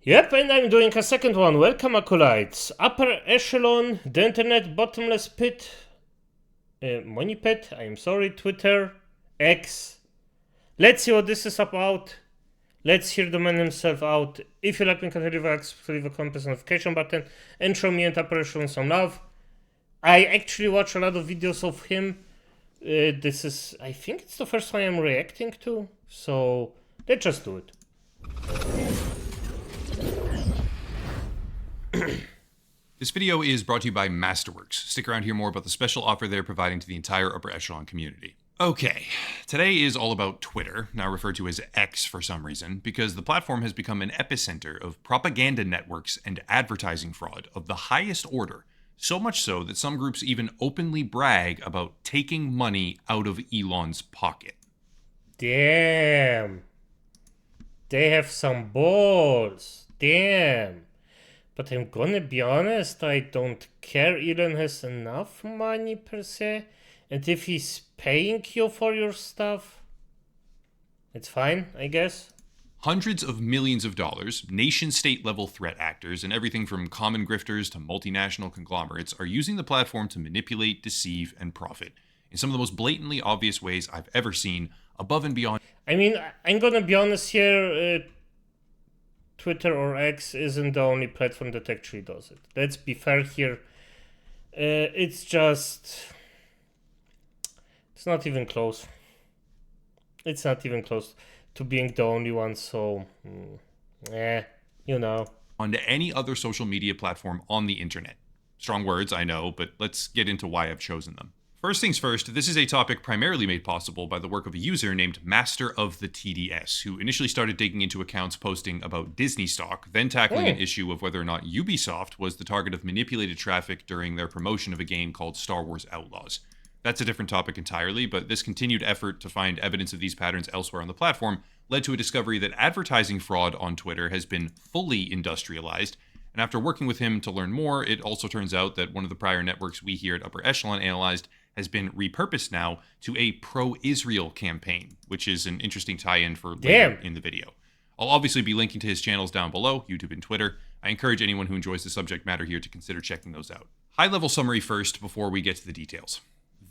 Yep, and I'm doing a second one. Welcome, acolytes. Upper echelon, the internet, bottomless pit, money pit, I'm sorry, Twitter, X. Let's see what this is about. Let's hear the man himself out. If you like me, can leave a comment, notification button, and show me and Upper Echelon some love. I actually watch a lot of videos of him. This is, I think it's the first time I'm reacting to, so let's just do it. This video is brought to you by Masterworks. Stick around to hear more about the special offer they're providing to the entire Upper Echelon community. Okay, today is all about Twitter, now referred to as X for some reason, because the platform has become an epicenter of propaganda networks and advertising fraud of the highest order, so much so that some groups even openly brag about taking money out of Elon's pocket. Damn. They have some balls. Damn. But I'm gonna be honest, I don't care. Elon has enough money per se. And if he's paying you for your stuff, it's fine, I guess. Hundreds of millions of dollars, nation-state level threat actors, and everything from common grifters to multinational conglomerates are using the platform to manipulate, deceive, and profit in some of the most blatantly obvious ways I've ever seen, above and beyond. I mean, I'm gonna be honest here. Twitter or X isn't the only platform that actually does it. Let's be fair here. It's not even close. It's not even close to being the only one, so, you know. On any other social media platform on the internet. Strong words, I know, but let's get into why I've chosen them. First things first, this is a topic primarily made possible by the work of a user named Master of the TDS, who initially started digging into accounts posting about Disney stock, then tackling an issue of whether or not Ubisoft was the target of manipulated traffic during their promotion of a game called Star Wars Outlaws. That's a different topic entirely, but this continued effort to find evidence of these patterns elsewhere on the platform led to a discovery that advertising fraud on Twitter has been fully industrialized. And after working with him to learn more, it also turns out that one of the prior networks we here at Upper Echelon analyzed has been repurposed now to a pro-Israel campaign, which is an interesting tie-in for later in the video. I'll obviously be linking to his channels down below, YouTube and Twitter. I encourage anyone who enjoys the subject matter here to consider checking those out. High-level summary first before we get to the details.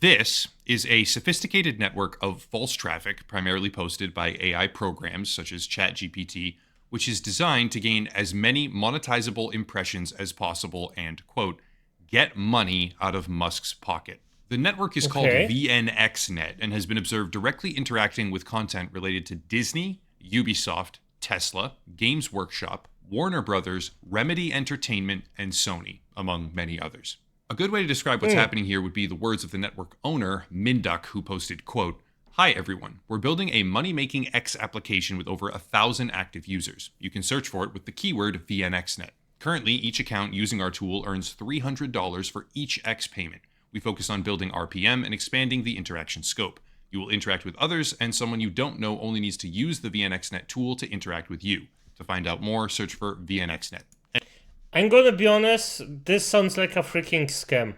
This is a sophisticated network of false traffic, primarily posted by AI programs such as ChatGPT, which is designed to gain as many monetizable impressions as possible and, quote, get money out of Musk's pocket. The network is called VNXNet and has been observed directly interacting with content related to Disney, Ubisoft, Tesla, Games Workshop, Warner Brothers, Remedy Entertainment, and Sony, among many others. A good way to describe what's happening here would be the words of the network owner, Minduck, who posted, quote, "Hi everyone, we're building a money-making X application with over 1,000 active users. You can search for it with the keyword VNXNet. Currently, each account using our tool earns $300 for each X payment. We focus on building RPM and expanding the interaction scope. You will interact with others, and someone you don't know only needs to use the VNXNet tool to interact with you. To find out more, search for VNXNet." I'm gonna be honest, this sounds like a freaking scam.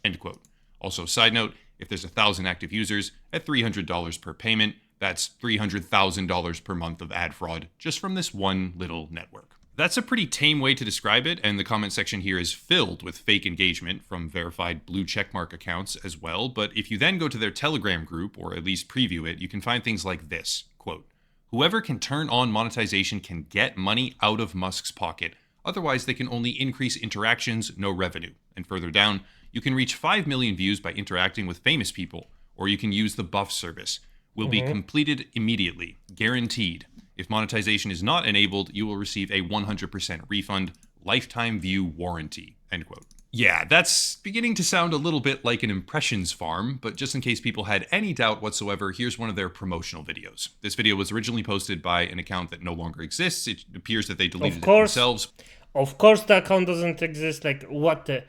End quote. Also, side note, if there's 1,000 active users at $300 per payment, that's $300,000 per month of ad fraud just from this one little network. That's a pretty tame way to describe it, and the comment section here is filled with fake engagement from verified blue checkmark accounts as well, but if you then go to their Telegram group, or at least preview it, you can find things like this, quote, "Whoever can turn on monetization can get money out of Musk's pocket. Otherwise, they can only increase interactions, no revenue." And further down, you can reach 5 million views by interacting with famous people, or you can use the buff service. Will be completed immediately, guaranteed. If monetization is not enabled, you will receive a 100% refund, lifetime view warranty, end quote. Yeah, that's beginning to sound a little bit like an impressions farm, but just in case people had any doubt whatsoever, here's one of their promotional videos. This video was originally posted by an account that no longer exists. It appears that they deleted it themselves. Of course the account doesn't exist, like, what the...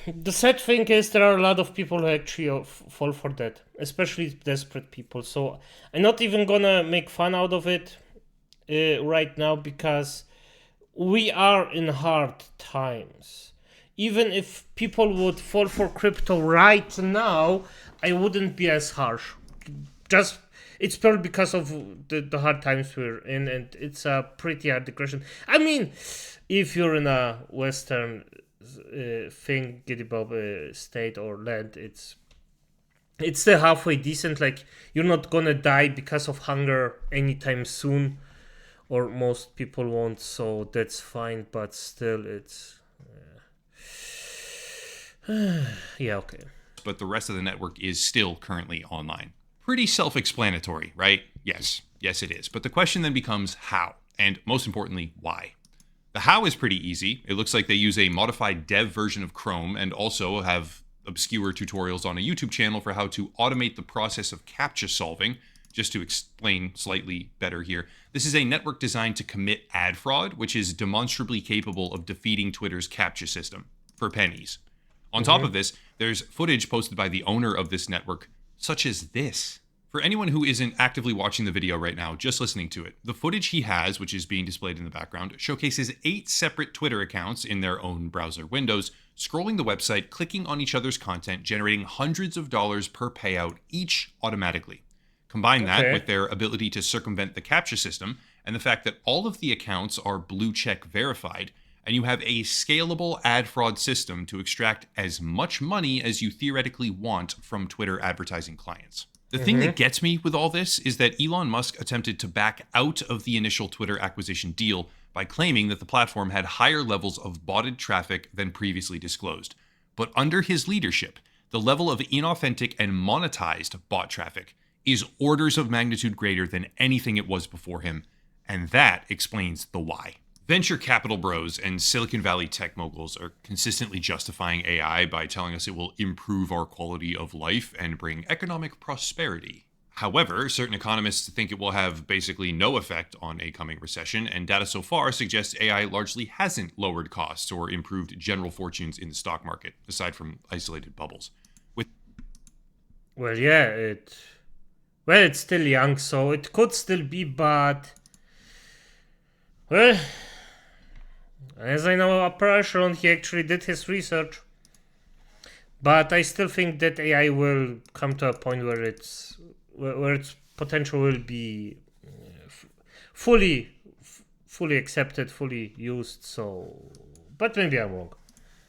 The sad thing is there are a lot of people who actually fall for that, especially desperate people. So I'm not even gonna make fun out of it right now because we are in hard times. Even if people would fall for crypto right now, I wouldn't be as harsh. Just it's probably because of the hard times we're in, and it's a pretty hard digression. I mean, if you're in a Western state or land, it's still halfway decent. Like, you're not gonna die because of hunger anytime soon, or most people won't, so that's fine. But still, it's yeah, okay. But the rest of the network is still currently online. Pretty self-explanatory, right? Yes, it is. But the question then becomes how, and most importantly, why? The how is pretty easy. It looks like they use a modified dev version of Chrome and also have obscure tutorials on a YouTube channel for how to automate the process of CAPTCHA solving. Just to explain slightly better here, this is a network designed to commit ad fraud, which is demonstrably capable of defeating Twitter's CAPTCHA system for pennies. On top of this, there's footage posted by the owner of this network, such as this. For anyone who isn't actively watching the video right now, just listening to it, the footage he has, which is being displayed in the background, showcases 8 separate Twitter accounts in their own browser windows, scrolling the website, clicking on each other's content, generating hundreds of dollars per payout each automatically. Combine that with their ability to circumvent the CAPTCHA system and the fact that all of the accounts are blue check verified, and you have a scalable ad fraud system to extract as much money as you theoretically want from Twitter advertising clients. The thing that gets me with all this is that Elon Musk attempted to back out of the initial Twitter acquisition deal by claiming that the platform had higher levels of botted traffic than previously disclosed. But under his leadership, the level of inauthentic and monetized bot traffic is orders of magnitude greater than anything it was before him, and that explains the why. Venture capital bros and Silicon Valley tech moguls are consistently justifying AI by telling us it will improve our quality of life and bring economic prosperity. However, certain economists think it will have basically no effect on a coming recession, and data so far suggests AI largely hasn't lowered costs or improved general fortunes in the stock market, aside from isolated bubbles. Well, it's still young, so it could still be, but well, as I know, Upper Echelon, he actually did his research. But I still think that AI will come to a point where its potential will be fully accepted, fully used. So, but maybe I'm wrong.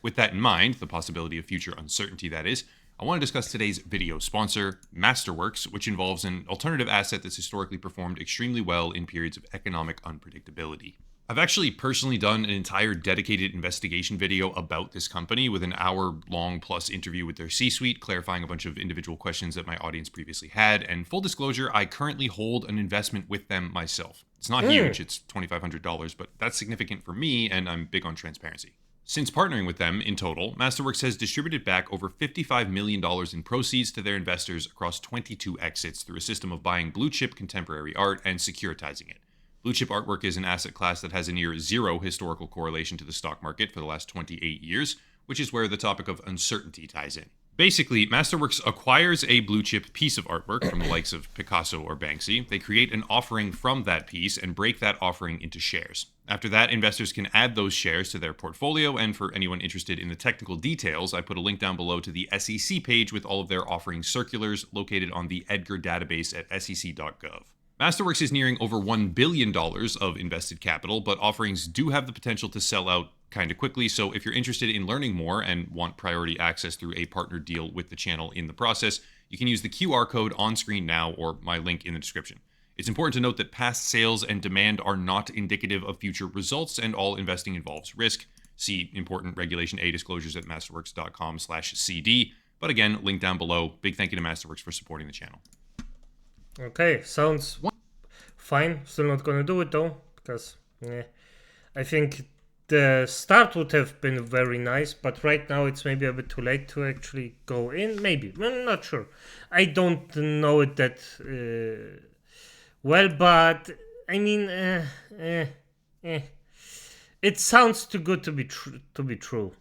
With that in mind, the possibility of future uncertainty that is, I want to discuss today's video sponsor, Masterworks, which involves an alternative asset that's historically performed extremely well in periods of economic unpredictability. I've actually personally done an entire dedicated investigation video about this company with an hour-long plus interview with their C-suite, clarifying a bunch of individual questions that my audience previously had, and full disclosure, I currently hold an investment with them myself. It's not huge, it's $2,500, but that's significant for me, and I'm big on transparency. Since partnering with them in total, Masterworks has distributed back over $55 million in proceeds to their investors across 22 exits through a system of buying blue-chip contemporary art and securitizing it. Blue-chip artwork is an asset class that has a near zero historical correlation to the stock market for the last 28 years, which is where the topic of uncertainty ties in. Basically, Masterworks acquires a blue-chip piece of artwork from the likes of Picasso or Banksy. They create an offering from that piece and break that offering into shares. After that, investors can add those shares to their portfolio, and for anyone interested in the technical details, I put a link down below to the SEC page with all of their offering circulars located on the Edgar database at sec.gov. Masterworks is nearing over $1 billion of invested capital, but offerings do have the potential to sell out kind of quickly, so if you're interested in learning more and want priority access through a partner deal with the channel in the process, you can use the QR code on screen now or my link in the description. It's important to note that past sales and demand are not indicative of future results, and all investing involves risk. See important Regulation A disclosures at masterworks.com/CD. But again, link down below. Big thank you to Masterworks for supporting the channel. Okay, sounds fine. Still not gonna do it though, because I think the start would have been very nice, but right now it's maybe a bit too late to actually go in. Maybe, I'm not sure. I don't know it that well, but I mean, it sounds too good to be true.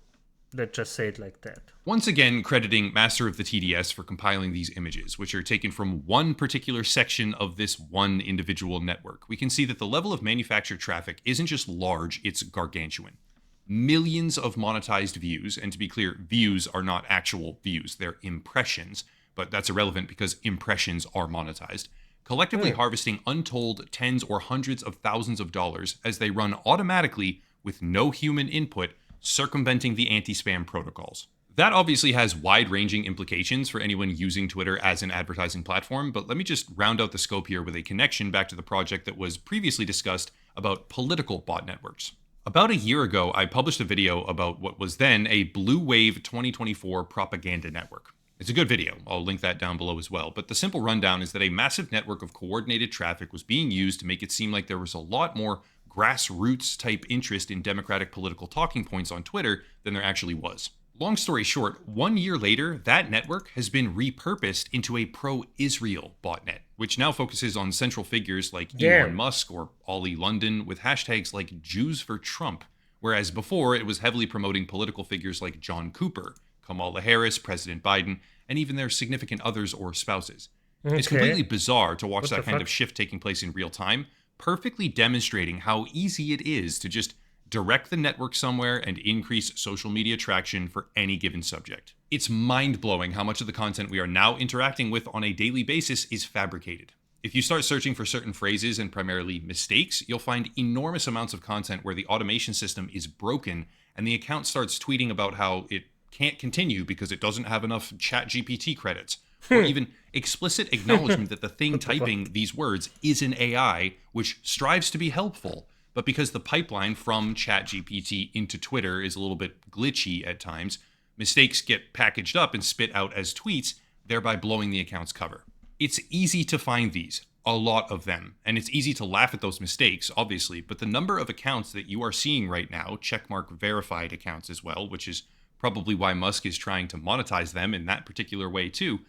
Let's just say it like that. Once again, crediting Master of the TDS for compiling these images, which are taken from one particular section of this one individual network, we can see that the level of manufactured traffic isn't just large, it's gargantuan. Millions of monetized views, and to be clear, views are not actual views, they're impressions, but that's irrelevant because impressions are monetized, collectively harvesting untold tens or hundreds of thousands of dollars as they run automatically with no human input, circumventing the anti-spam protocols. That obviously has wide-ranging implications for anyone using Twitter as an advertising platform, but let me just round out the scope here with a connection back to the project that was previously discussed about political bot networks. About a year ago, I published a video about what was then a Blue Wave 2024 propaganda network. It's a good video, I'll link that down below as well, but the simple rundown is that a massive network of coordinated traffic was being used to make it seem like there was a lot more grassroots type interest in democratic political talking points on Twitter than there actually was. Long story short, 1 year later, that network has been repurposed into a pro-Israel botnet, which now focuses on central figures like Elon Musk or Ollie London with hashtags like Jews for Trump, whereas before it was heavily promoting political figures like John Cooper, Kamala Harris, President Biden, and even their significant others or spouses. It's completely bizarre to watch that kind of shift taking place in real time, perfectly demonstrating how easy it is to just direct the network somewhere and increase social media traction for any given subject. It's mind-blowing how much of the content we are now interacting with on a daily basis is fabricated. If you start searching for certain phrases and primarily mistakes, you'll find enormous amounts of content where the automation system is broken and the account starts tweeting about how it can't continue because it doesn't have enough ChatGPT credits, or even explicit acknowledgement that the thing typing these words is an AI, which strives to be helpful, but because the pipeline from ChatGPT into Twitter is a little bit glitchy at times, mistakes get packaged up and spit out as tweets, thereby blowing the account's cover. It's easy to find these, a lot of them, and it's easy to laugh at those mistakes, obviously, but the number of accounts that you are seeing right now, checkmark verified accounts as well, which is probably why Musk is trying to monetize them in that particular way too,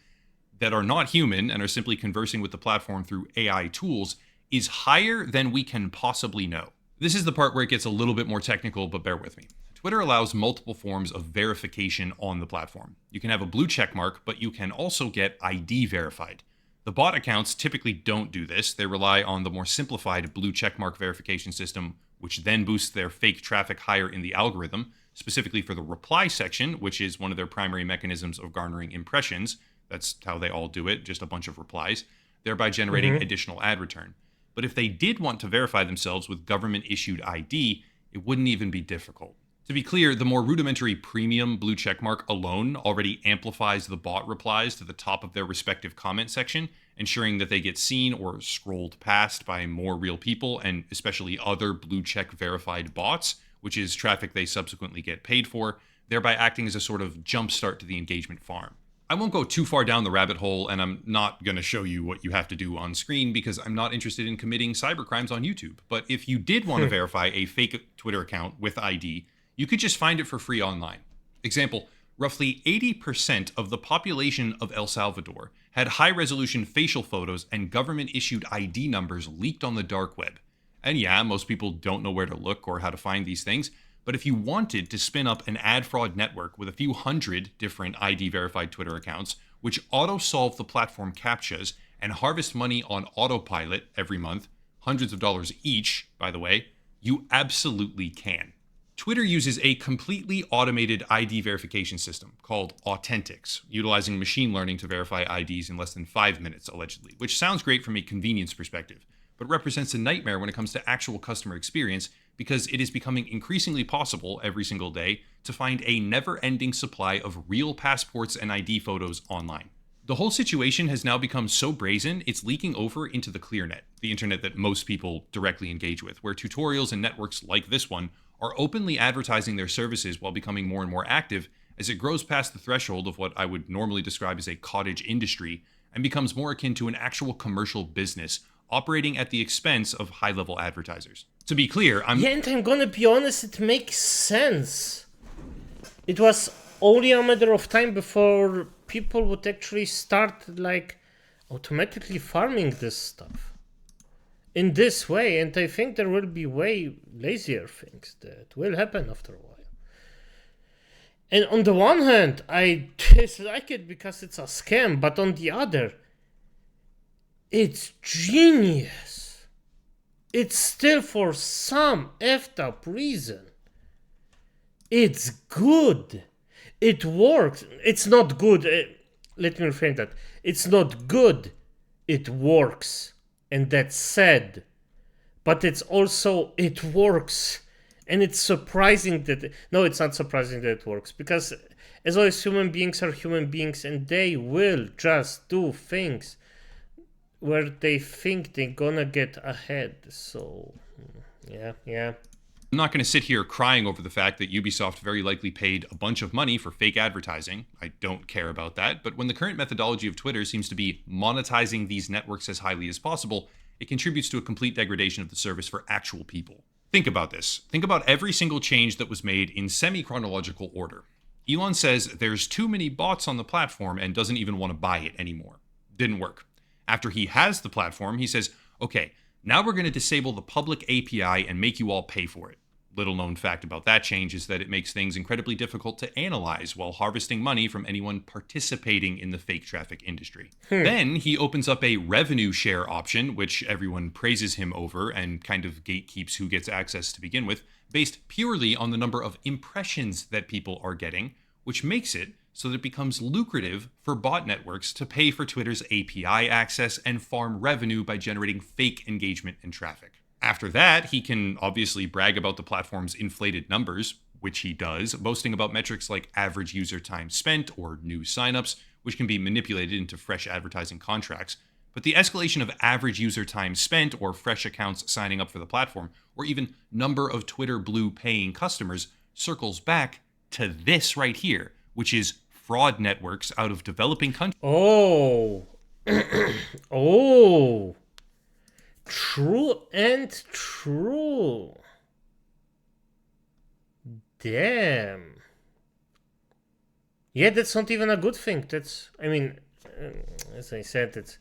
that are not human and are simply conversing with the platform through AI tools, is higher than we can possibly know. This is the part where it gets a little bit more technical, but bear with me. Twitter allows multiple forms of verification on the platform. You can have a blue check mark, but you can also get ID verified. The bot accounts typically don't do this. They rely on the more simplified blue checkmark verification system, which then boosts their fake traffic higher in the algorithm, specifically for the reply section, which is one of their primary mechanisms of garnering impressions. That's how they all do it, just a bunch of replies, thereby generating additional ad return. But if they did want to verify themselves with government-issued ID, it wouldn't even be difficult. To be clear, the more rudimentary premium blue checkmark alone already amplifies the bot replies to the top of their respective comment section, ensuring that they get seen or scrolled past by more real people, and especially other blue check verified bots, which is traffic they subsequently get paid for, thereby acting as a sort of jumpstart to the engagement farm. I won't go too far down the rabbit hole, and I'm not going to show you what you have to do on screen because I'm not interested in committing cybercrimes on YouTube. But if you did want to verify a fake Twitter account with ID, you could just find it for free online. Example, roughly 80% of the population of El Salvador had high-resolution facial photos and government-issued ID numbers leaked on the dark web. And yeah, most people don't know where to look or how to find these things, but if you wanted to spin up an ad fraud network with a few hundred different ID-verified Twitter accounts, which auto-solve the platform CAPTCHAs and harvest money on autopilot every month, hundreds of dollars each, by the way, you absolutely can. Twitter uses a completely automated ID verification system called Authentics, utilizing machine learning to verify IDs in less than 5 minutes, allegedly, which sounds great from a convenience perspective, but represents a nightmare when it comes to actual customer experience because it is becoming increasingly possible every single day to find a never-ending supply of real passports and ID photos online. The whole situation has now become so brazen, it's leaking over into the ClearNet, the internet that most people directly engage with, where tutorials and networks like this one are openly advertising their services while becoming more and more active as it grows past the threshold of what I would normally describe as a cottage industry and becomes more akin to an actual commercial business operating at the expense of high-level advertisers. To be clear, and I'm gonna be honest, it makes sense. It was only a matter of time before people would actually start, automatically farming this stuff in this way, and I think there will be way lazier things that will happen after a while. And on the one hand, I dislike it because it's a scam, but on the other, it's genius. It's still, for some effed up reason, it's good. It works. It's not good. Let me reframe that. It's not good. it works, and that's sad. But it's also, it works. And it's surprising that... No, it's not surprising that it works. Because as always, human beings are human beings, and they will just do things where they think they're gonna get ahead. So, yeah. I'm not going to sit here crying over the fact that Ubisoft very likely paid a bunch of money for fake advertising. I don't care about that. But when the current methodology of Twitter seems to be monetizing these networks as highly as possible, it contributes to a complete degradation of the service for actual people. Think about this. Think about every single change that was made in semi-chronological order. Elon says there's too many bots on the platform and doesn't even want to buy it anymore. Didn't work. After he has the platform, he says, okay, now we're going to disable the public API and make you all pay for it. Little known fact about that change is that it makes things incredibly difficult to analyze while harvesting money from anyone participating in the fake traffic industry. Then he opens up a revenue share option, which everyone praises him over and kind of gatekeeps who gets access to begin with, based purely on the number of impressions that people are getting, which makes it so that it becomes lucrative for bot networks to pay for Twitter's API access and farm revenue by generating fake engagement and traffic. After that, he can obviously brag about the platform's inflated numbers, which he does, boasting about metrics like average user time spent or new signups, which can be manipulated into fresh advertising contracts. But the escalation of average user time spent or fresh accounts signing up for the platform, or even number of Twitter Blue paying customers, circles back to this right here, which is fraud networks out of developing countries. Oh. Oh. True and true. Damn. Yeah, that's not even a good thing. That's, I mean, as I said, it's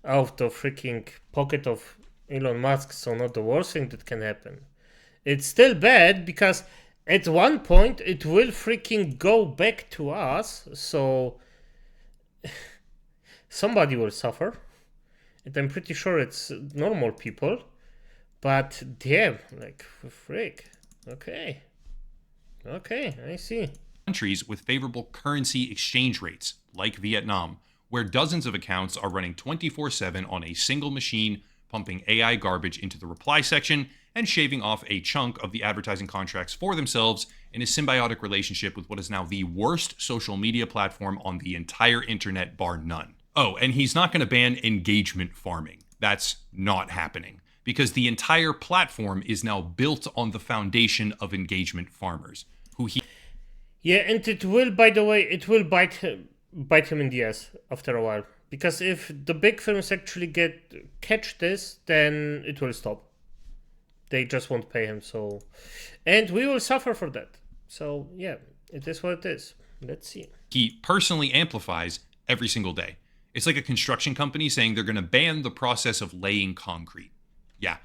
out of the freaking pocket of Elon Musk, so not the worst thing that can happen. It's still bad because at one point it will freaking go back to us, so somebody will suffer. And I'm pretty sure it's normal people. But damn, like, freak. Okay, I see. Countries with favorable currency exchange rates, like Vietnam, where dozens of accounts are running 24/7 on a single machine, pumping AI garbage into the reply section and shaving off a chunk of the advertising contracts for themselves in a symbiotic relationship with what is now the worst social media platform on the entire internet, bar none. Oh, and he's not going to ban engagement farming. That's not happening, because the entire platform is now built on the foundation of engagement farmers, who he... Yeah, and it will, by the way, it will bite him in the ass after a while. Because if the big firms actually catch this, then it will stop. They just won't pay him, so... And we will suffer for that. So, yeah, it is what it is. Let's see. He personally amplifies every single day. It's like a construction company saying they're going to ban the process of laying concrete. Yeah,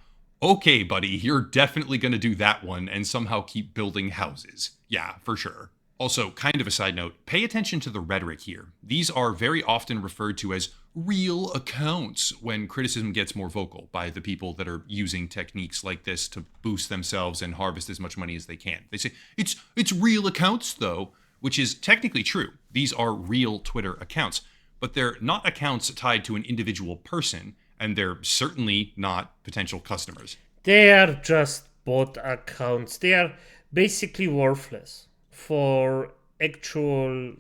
okay, buddy, you're definitely going to do that one and somehow keep building houses. Yeah, for sure. Also, kind of a side note, pay attention to the rhetoric here. These are very often referred to as real accounts when criticism gets more vocal by the people that are using techniques like this to boost themselves and harvest as much money as they can. They say, it's real accounts though, which is technically true. These are real Twitter accounts, but they're not accounts tied to an individual person, and they're certainly not potential customers. They are just bot accounts. They are basically worthless for actual,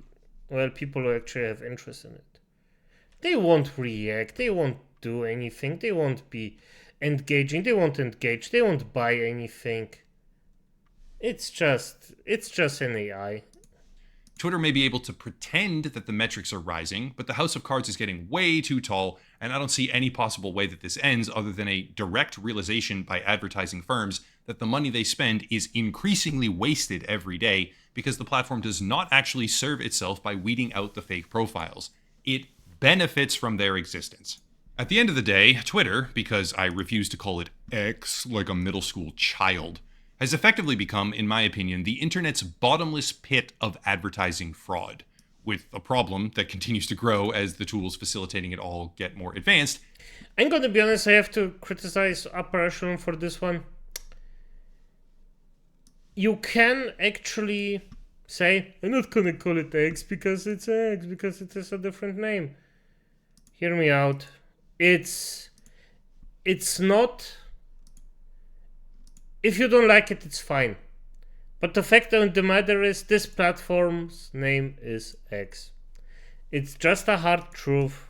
well, people who actually have interest in it. They won't react, they won't do anything, they won't be engaging, they won't engage, they won't buy anything. It's just an AI. Twitter may be able to pretend that the metrics are rising, but the house of cards is getting way too tall, and I don't see any possible way that this ends other than a direct realization by advertising firms that the money they spend is increasingly wasted every day because the platform does not actually serve itself by weeding out the fake profiles. It benefits from their existence. At the end of the day, Twitter, because I refuse to call it X like a middle school child, has effectively become, in my opinion, the internet's bottomless pit of advertising fraud, with a problem that continues to grow as the tools facilitating it all get more advanced. I'm gonna be honest, I have to criticize Upper Echelon for this one. You can actually say, I'm not gonna call it X because it's X, because it is a different name. Hear me out. It's not. If you don't like it, it's fine. But the fact of the matter is, this platform's name is X. It's just a hard truth.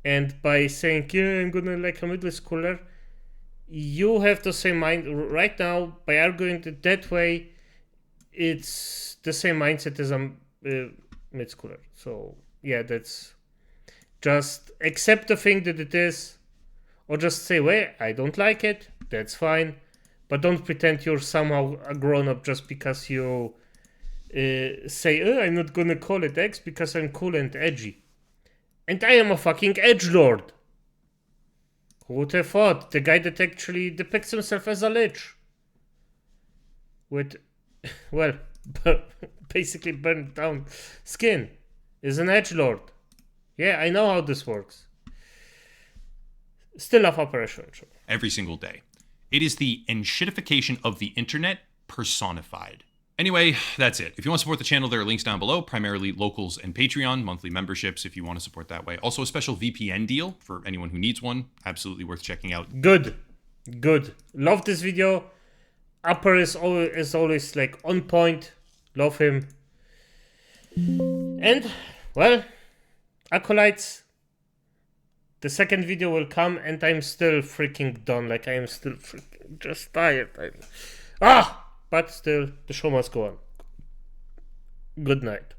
And by saying, yeah, I'm gonna like a middle schooler, you have the same mind right now. By arguing it that way, it's the same mindset as a mid schooler. So yeah, that's just accept the thing that it is, or just say, well, I don't like it. That's fine, but don't pretend you're somehow a grown up just because you say, oh, I'm not gonna call it X because I'm cool and edgy. And I am a fucking edgelord. Who would have thought? The guy that actually depicts himself as a lich. With, well, basically burned down skin. Is an edgelord. Yeah, I know how this works. Still love Operation. Every single day. It is the enshittification of the internet personified. Anyway, that's it. If you want to support the channel, there are links down below, primarily locals and Patreon, monthly memberships if you want to support that way. Also a special VPN deal for anyone who needs one. Absolutely worth checking out. Good. Love this video. Upper is always like on point. Love him. And, well, Acolytes, the second video will come and I'm still freaking done. Like, I am still freaking just tired. But still, the show must go on. Good night.